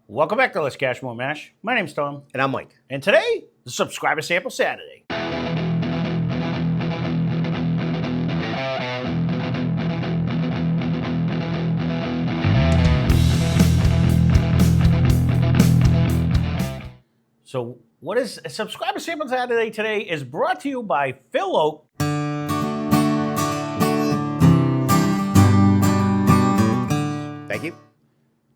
Welcome back to Lesscashmoremash. My name's Tom. And I'm Mike. And today, the Subscriber Sample Saturday. So, what is a Subscriber Sample Saturday today is brought to you by Phil Oak. Thank you.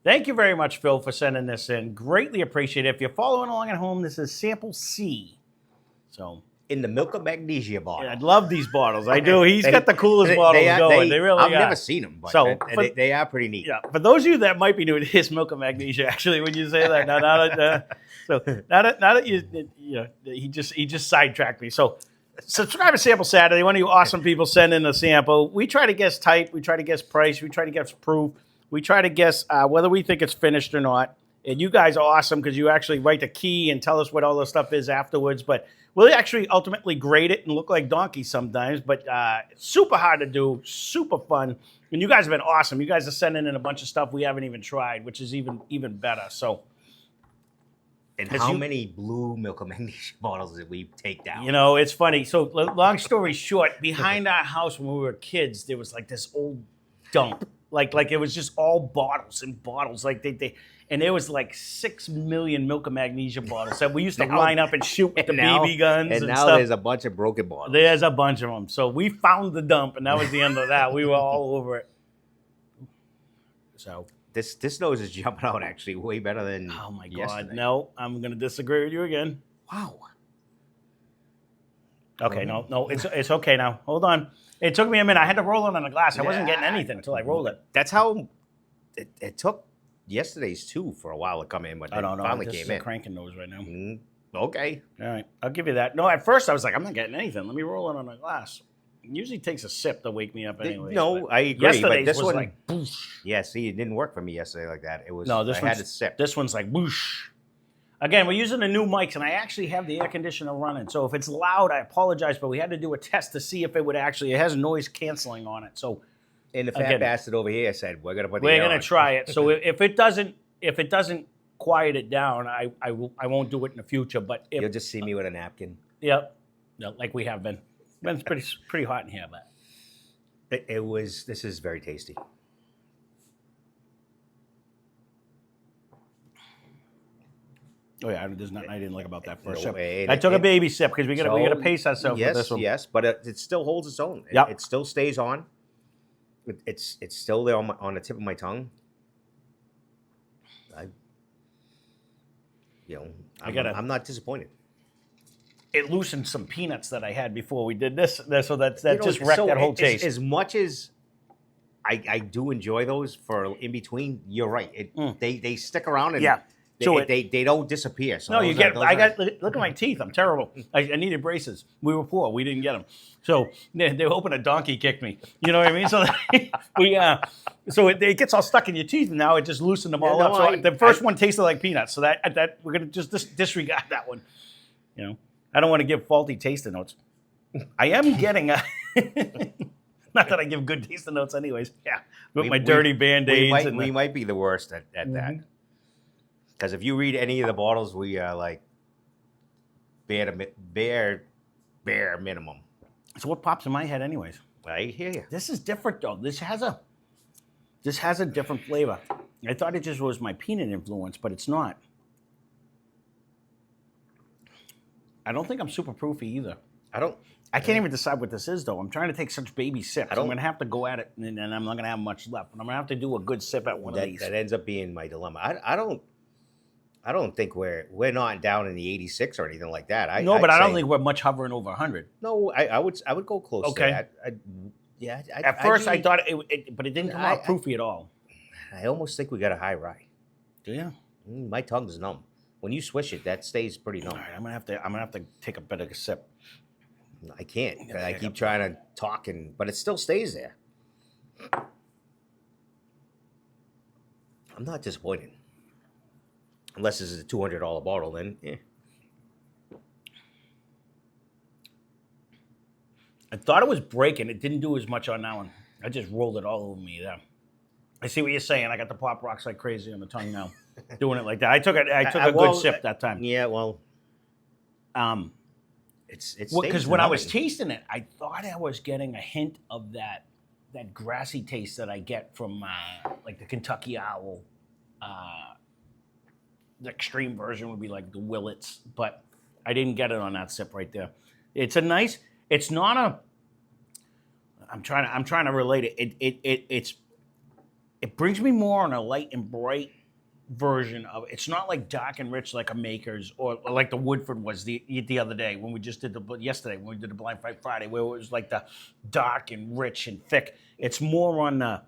Thank you very much, Phil, for sending this in. Greatly appreciate it. If you're following along at home, this is Sample C. So, In the milk of magnesia bottle. I love these bottles. I do. He's got the coolest bottles going. They really I've are. never seen them, but So, they are pretty neat. Yeah, for those of you that might be new to this milk of magnesia, actually, when you say that, now that he just sidetracked me. So, Subscriber Sample Saturday. One of you awesome people send in a sample. We try to guess type. We try to guess price. We try to guess proof. We try to guess whether we think it's finished or not. And you guys are awesome because you actually write the key and tell us what all the stuff is afterwards. But we'll actually ultimately grade it and look like donkeys sometimes. But super hard to do, super fun. And you guys have been awesome. You guys are sending in a bunch of stuff we haven't even tried, which is even better. So, And how many blue milk of magnesia bottles did we take down? You know, it's funny. So, long story short, behind our house when we were kids, there was like this old dump. Like it was just all bottles and bottles. Like and there was like 6 million milk of magnesia bottles that we used to line up and shoot with the BB guns and now stuff. There's a bunch of broken bottles. There's a bunch of them. So we found the dump, and that was the end of that. We were all over it. So this nose is jumping out actually way better than oh my God. yesterday. No, I'm gonna disagree with you again. Wow. Okay, no, it's okay now. Hold on. It took me a minute. I had to roll it on the glass. I wasn't getting anything until I rolled it. That's how it took yesterday's too for a while to come in, but I don't know. finally This came is in. a cranking nose right now. Okay. All right, I'll give you that. No, at first I was like, I'm not getting anything. Let me roll it on the glass. It usually takes a sip to wake me up anyway. No, I agree. But Yesterday's this was one, like boosh. yeah, see, it didn't work for me yesterday like that. It was No, I had to sip. This one's like whoosh. Again, we're using the new mics, and I actually have the air conditioner running. So if it's loud, I apologize, but we had to do a test to see if it would actually, it has noise canceling on it. So And the fat bastard over here said, "We're gonna put the we're air gonna on." try it. So if it doesn't quiet it down, I won't do it in the future. But if You'll just see me with a napkin. yep, like we have been. It's pretty hot in here, but This is very tasty. oh yeah, there's nothing I didn't like about that first No, sip. I took a baby sip because we gotta pace ourselves yes, with this one. Yes, but it still holds its own. Yep. It still stays on. It's still there on the tip of my tongue. I'm not disappointed. It loosened some peanuts that I had before we did this. So that just So wrecked that whole taste. As much as I do enjoy those for in between, you're right. They stick around and Yeah. they don't disappear. So No, those look at my teeth. I'm terrible. I needed braces. We were poor. We didn't get them. So they were hoping a donkey kicked me. You know what I mean? So it gets all stuck in your teeth, and now it just loosened them all up. So the first one tasted like peanuts. So that we're gonna just disregard that one. You know, I don't want to give faulty tasting notes. I am getting a. Not that I give good tasting notes, anyways. Yeah, with my dirty Band-Aids. We might be the worst at that. Because if you read any of the bottles, we are like bare minimum. So what pops in my head, anyways? I hear you. This is different, though. This has a different flavor. I thought it just was my peanut influence, but it's not. I don't think I'm super proofy either. I can't even decide what this is, though. I'm trying to take such baby sips. I'm going to have to go at it, and I'm not going to have much left. But I'm going to have to do a good sip at one of these. That ends up being my dilemma. I don't think we're not down in the 86 or anything like that. I don't think we're much hovering over 100. No, I would go close to that. At first, I thought but it didn't come out proofy at all. I almost think we got a high rye. Do you? My tongue's numb. When you swish it, that stays pretty numb. All right, I'm gonna have to take a better sip. I can't. I keep trying to talk, but it still stays there. I'm not disappointed. Unless this is a $200 bottle, then I thought it was breaking. It didn't do as much on that one. I just rolled it all over me there. I see what you're saying. I got the pop rocks like crazy on the tongue now. doing it like that. I took a well, good sip that time. Yeah, well, it's Because when I was tasting it, I thought I was getting a hint of that grassy taste that I get from like the Kentucky Owl. The extreme version would be like the Willets, but I didn't get it on that sip right there. It's a nice. It's not a. I'm trying to relate it. It brings me more on a light and bright version of. It's not like dark and rich like a Maker's or like the Woodford was the other day when we just did yesterday when we did the Blind Fight Friday where it was like the dark and rich and thick. It's more on the.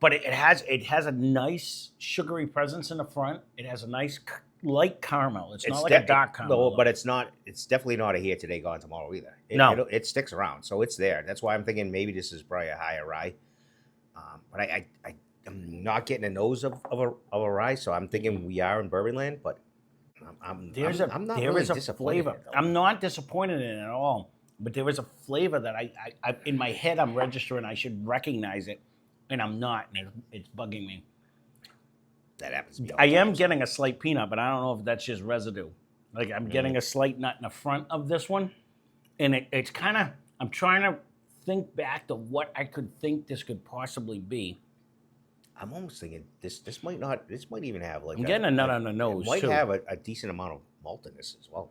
But it has a nice sugary presence in the front. It has a nice light caramel. It's not like a dark caramel. No, but it's not. It's definitely not a here today, gone tomorrow either. It sticks around, so it's there. That's why I'm thinking maybe this is probably a higher rye. But I'm not getting a nose of a rye, so I'm thinking we are in Bourbon Land. But I'm not really disappointed flavor. I'm not disappointed in it at all. But there is a flavor that I in my head I'm registering. I should recognize it. And I'm not, and it's bugging me. That happens to me. I am getting a slight peanut, but I don't know if that's just residue. Like I'm getting a slight nut in the front of this one, and it's kind of. I'm trying to think back to what I could think this could possibly be. I'm almost thinking this might not. This might even have like. I'm getting a nut on the nose. It might too. have a decent amount of malt in this as well.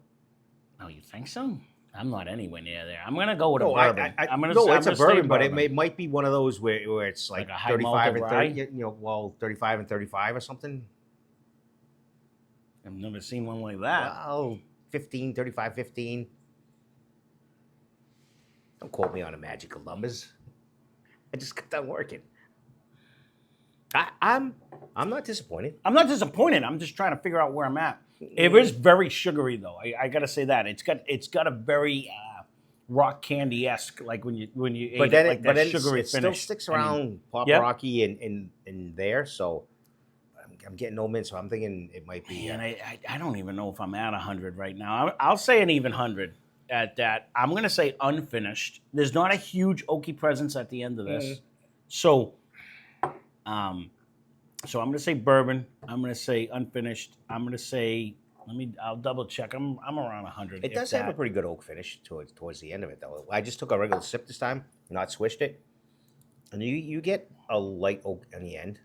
Oh, you think so? I'm not anywhere near there. I'm gonna go with a bourbon. It's a bourbon, but it might be one of those where it's like a high 35 and 30, rye? 35 and 35 or something. I've never seen one like that. Well, 15, 35, 15. Don't quote me on the magical numbers. I just got done working. I'm not disappointed. I'm not disappointed. I'm just trying to figure out where I'm at. It is very sugary, though. I got to say that it's got a very rock candy-esque, like when you ate it, like that sugary it finish. Still sticks around pop rocky in there. So I'm getting no mint. So I'm thinking it might be. And I don't even know if I'm at 100 right now. I'll say an even 100 at that. I'm gonna say unfinished. There's not a huge oaky presence at the end of this, so. So I'm gonna say bourbon. I'm gonna say unfinished. I'm gonna say I'll double check. I'm around 100. It does have a pretty good oak finish towards the end of it though. I just took a regular sip this time, not swished it, and you get a light oak in the end.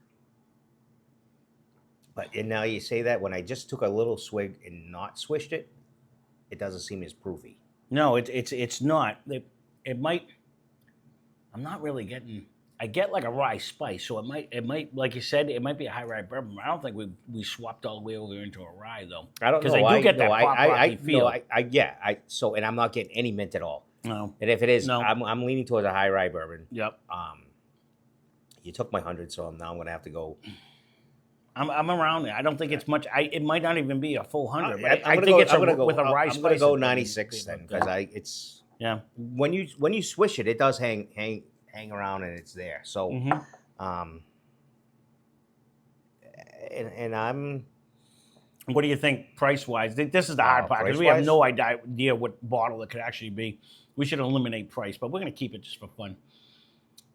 And now you say that when I just took a little swig and not swished it, it doesn't seem as proofy. No, it's not. It might. I'm not really getting. I get like a rye spice, so it might, like you said, it might be a high rye bourbon. I don't think we swapped all the way over into a rye though. I don't know. Because I do get that pop rocky feel. So I'm not getting any mint at all. No. And if it is, I'm leaning towards a high rye bourbon. Yep. You took my 100, so now I'm gonna have to go. I'm around there. I don't think it's much. It might not even be a full 100, but I think it's with a rye spice. I'm gonna go 96 then, because when you swish it, it does hang around and it's there. So, and I'm. What do you think price wise? This is the hard part because we have no idea what bottle it could actually be. We should eliminate price, but we're going to keep it just for fun.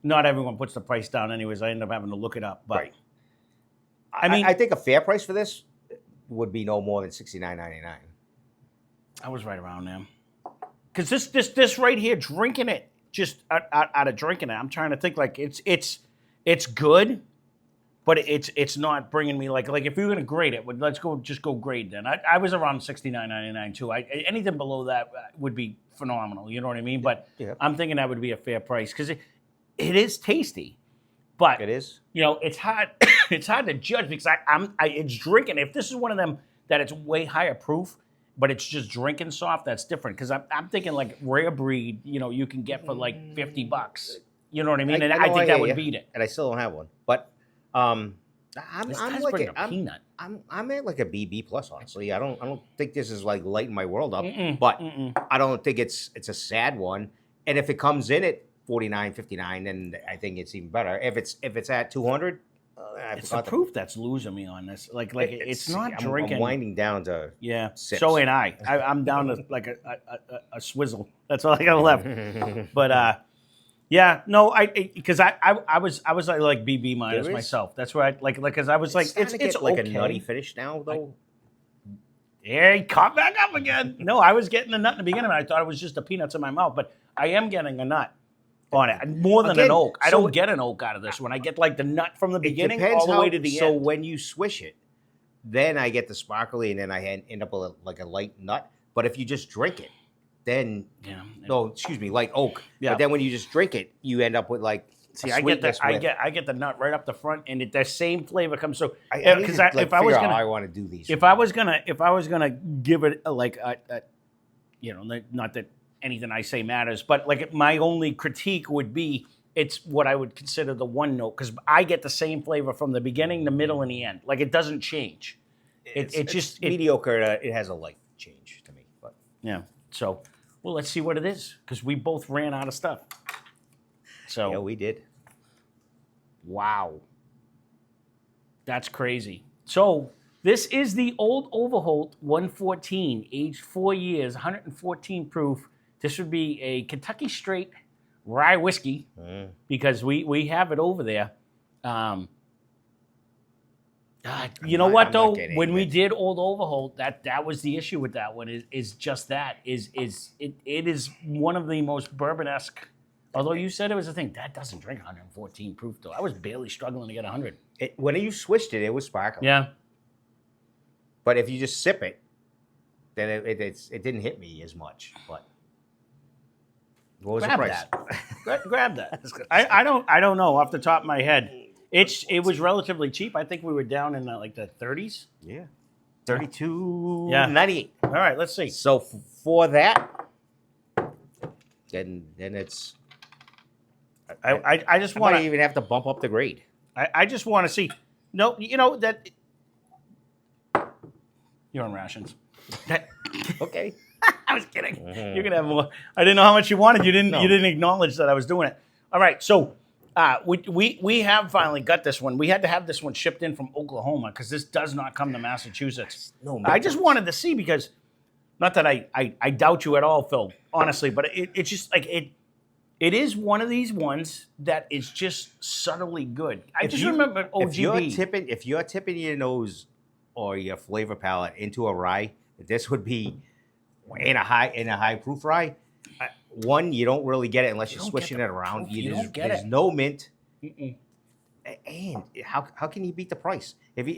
Not everyone puts the price down, anyways. I end up having to look it up. But I mean, I think a fair price for this would be no more than $69.99. I was right around there because this right here, drinking it. Just out of drinking it, I'm trying to think like it's good, but it's not bringing me like if you're gonna grade it, let's go grade then. I was around $69.99 too. Anything below that would be phenomenal. You know what I mean? But I'm thinking that would be a fair price because it is tasty, but it is. It's hard. It's hard to judge because it's drinking. If this is one of them that it's way higher proof. But it's just drinking soft. That's different because I'm thinking like rare breed. You can get for like $50. You know what I mean? And I think that would beat it. And I still don't have one. But I'm like a peanut. I'm at like a BB plus. Honestly, I don't think this is like lighting my world up. But I don't think it's a sad one. And if it comes in at $49.59, then I think it's even better. If it's at 200. It's the proof that's losing me on this. Like it's not drinking. I'm winding down to sips. So ain't I'm down to like a swizzle. That's all I got left. But Yeah, no, because I was like BB minus There is- myself. That's where I like because I was like starting to it's get like okay. a nutty finish now, though. Yeah, he caught back up again. No, I was getting the nut in the beginning. And I thought it was just the peanuts in my mouth, but I am getting a nut on it more than Again, an oak. I so- don't get an oak out of this one. I get like the nut from the It beginning depends all the how, way to the so end. when you swish it, then I get the sparkly, and then I end up with like a light nut. But if you just drink it, then Yeah. no, excuse me, light oak. Yeah. But then when you just drink it, you end up with like See, a I get sweetness the with- I get the nut right up the front, and the same flavor comes. So I need because to, like, if I was figure out gonna how I want to do these. if I was gonna give it a you know, not that anything I say matters, but like my only critique would be it's what I would consider the one note because I get the same flavor from the beginning, the middle, and the end. Like it doesn't change. It's just mediocre. It has a light change to me, but yeah. So well, let's see what it is because we both ran out of stuff. So yeah, we did. wow, that's crazy. So this is the old Overholt 114, aged 4 years, 114 proof. This would be a Kentucky straight rye whiskey because we have it over there. You know what I'm not though? getting When we it. did old Overholt, that was the issue with that one. Is just that it is one of the most bourbon-esque. Although you said it was a thing that doesn't drink 114 proof though. I was barely struggling to get 100. When you switched it, it was sparkling. Yeah. But if you just sip it, then it didn't hit me as much. But what was Grab the price? that. Grab that. I don't know off the top of my head. It was relatively cheap. I think we were down in like the 30s. Yeah, 32, Yeah. 98. All right, let's see. So for that, then it's. I just I want might to. even have to bump up the grade. I just want to see. No, you know that you're on rations. That, Okay. I was kidding. You're gonna have more. I didn't know how much you wanted. You didn't. No. You didn't acknowledge that I was doing it. All right. So we have finally got this one. We had to have this one shipped in from Oklahoma because this does not come to Massachusetts. No, I just wanted to see because, not that I doubt you at all, Phil. Honestly, but it's just like it. It is one of these ones that is just subtly good. I just remember OGB. If you're tipping your nose or your flavor palette into a rye, this would be in a high proof rye. One, you don't really get it unless you're don't swishing get it around. proof. You don't get There's it. no mint. Mm-mm. And how can you beat the price? If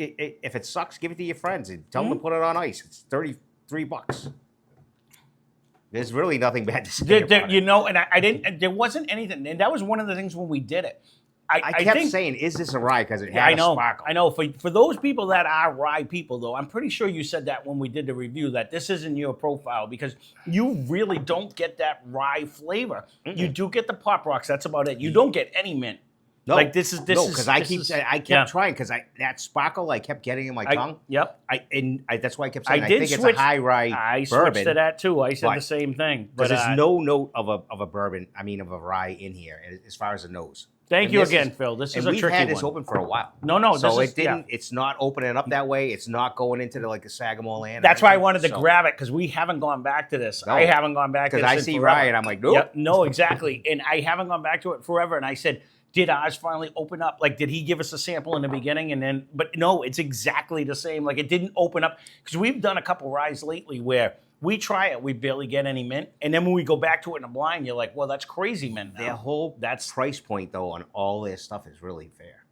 it sucks, give it to your friends and tell them to put it on ice. It's $33. There's really nothing bad to say about You it. know, and I didn't. There wasn't anything, and that was one of the things when we did it. I kept think, saying, "Is this a rye?" Because it Yeah, had I know. a sparkle. I know. For those people that are rye people, though, I'm pretty sure you said that when we did the review that this isn't your profile because you really don't get that rye flavor. You do get the pop rocks. That's about it. You don't get any mint. No, Like this is because I kept yeah. trying because that sparkle I kept getting in my tongue. Yep. That's why I kept saying I, did think switch. it's a high rye I bourbon. switched to that too. I said but- the same thing. But Because there's no note of a bourbon. I mean, of a rye in here as far as the nose. thank And you this again, Phil. This is And a we've tricky had this one. open for a while. No, So this it didn't. yeah. It's not opening up that way. It's not going into the Sagamore land. That's why I wanted to grab it because we haven't gone back to this. No. I haven't gone back to this Because I in see forever. rye and I'm like, nope. Yep, no, exactly. And I haven't gone back to it forever. And I said, did ours finally open up? Like, did he give us a sample in the beginning? And then, but no, it's exactly the same. Like, it didn't open up. Because we've done a couple ryes lately where we try it, we barely get any mint. And then when we go back to it in a blind, you're like, well, that's crazy mint now. Their whole That's, price point though on all their stuff is really fair.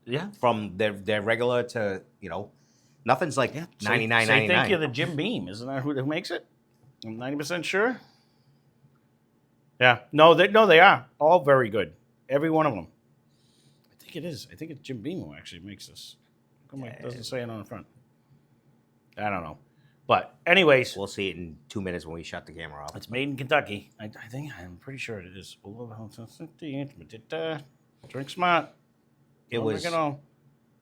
yeah. From their regular to nothing's like $99.99. Say thank you to Jim Beam. Isn't that who makes it? I'm 90% sure. Yeah. No, they are all very good. Every one of them. I think it is. I think it's Jim Beam who actually makes this. How come it doesn't say it on the front? I don't know. But anyways, We'll see it in 2 minutes when we shut the camera off. it's made in Kentucky. I'm pretty sure it is. Drink smart. It was.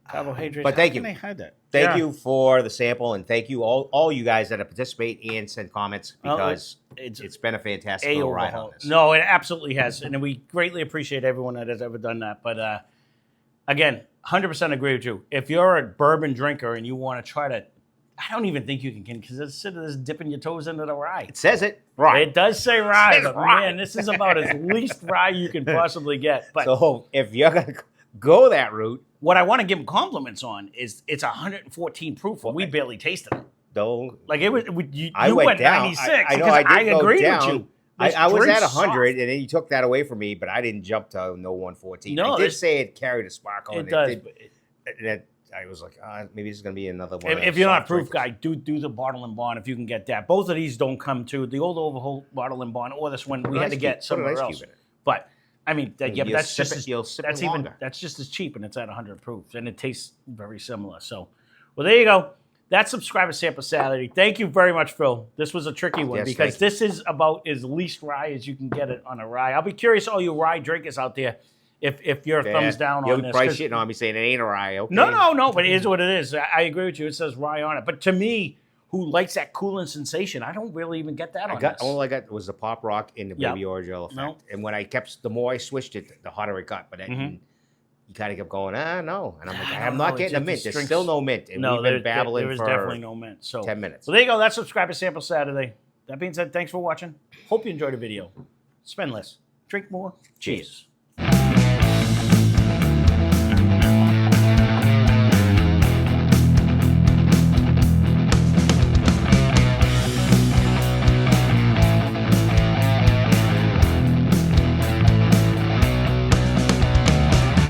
Carbohydrates. But thank How you. can they hide that? Thank Yeah. you for the sample, and thank you all you guys that have participate and send comments because it's been a fantastic little ride on this. No, it absolutely has, and we greatly appreciate everyone that has ever done that. But again, 100% agree with you. If you're a bourbon drinker and you want to try to I don't even think you can because instead of this dipping your toes into the rye. It says it. Rye. It does say rye, says but rye. man, this is about as least rye you can possibly get. But So if you're going to go that route. What I want to give them compliments on is it's 114 proof, and we barely tasted it. Don't. Like it was, I you went down. 96 I know because I did go agreed down. with you. I was drink's at 100, soft. and then you took that away from me, but I didn't jump to no 114. No, I did say it carried a sparkle. It does. I was like, maybe this is going to be another one. If you're not a proof guy, do the bottle and bond if you can get that. Both of these don't come to the old Overholt bottle and bond, or this one we had to get somewhere else. But I mean, that's just that's just as cheap, and it's at 100 proof, and it tastes very similar. So, well, there you go. That's subscriber sample Saturday. Thank you very much, Phil. This was a tricky one because this is about as least rye as you can get it on a rye. I'll be curious, all you rye drinkers out there, if you're thumbs down on this. You're probably shitting on me saying it ain't a rye. Okay. No, but it is what it is. I agree with you. It says rye on it. But to me, who likes that cooling sensation, I don't really even get that on this. All I got was the pop rock and the baby orgeat effect. No. And when the more I switched it, the hotter it got. But then you kind of kept going, no. And I'm like, I'm not getting a mint. There's still no mint. And we've been babbling there for definitely no mint. So 10 minutes. So there you go. That's subscriber sample Saturday. That being said, thanks for watching. Hope you enjoyed the video. Spend less. Drink more. Cheers.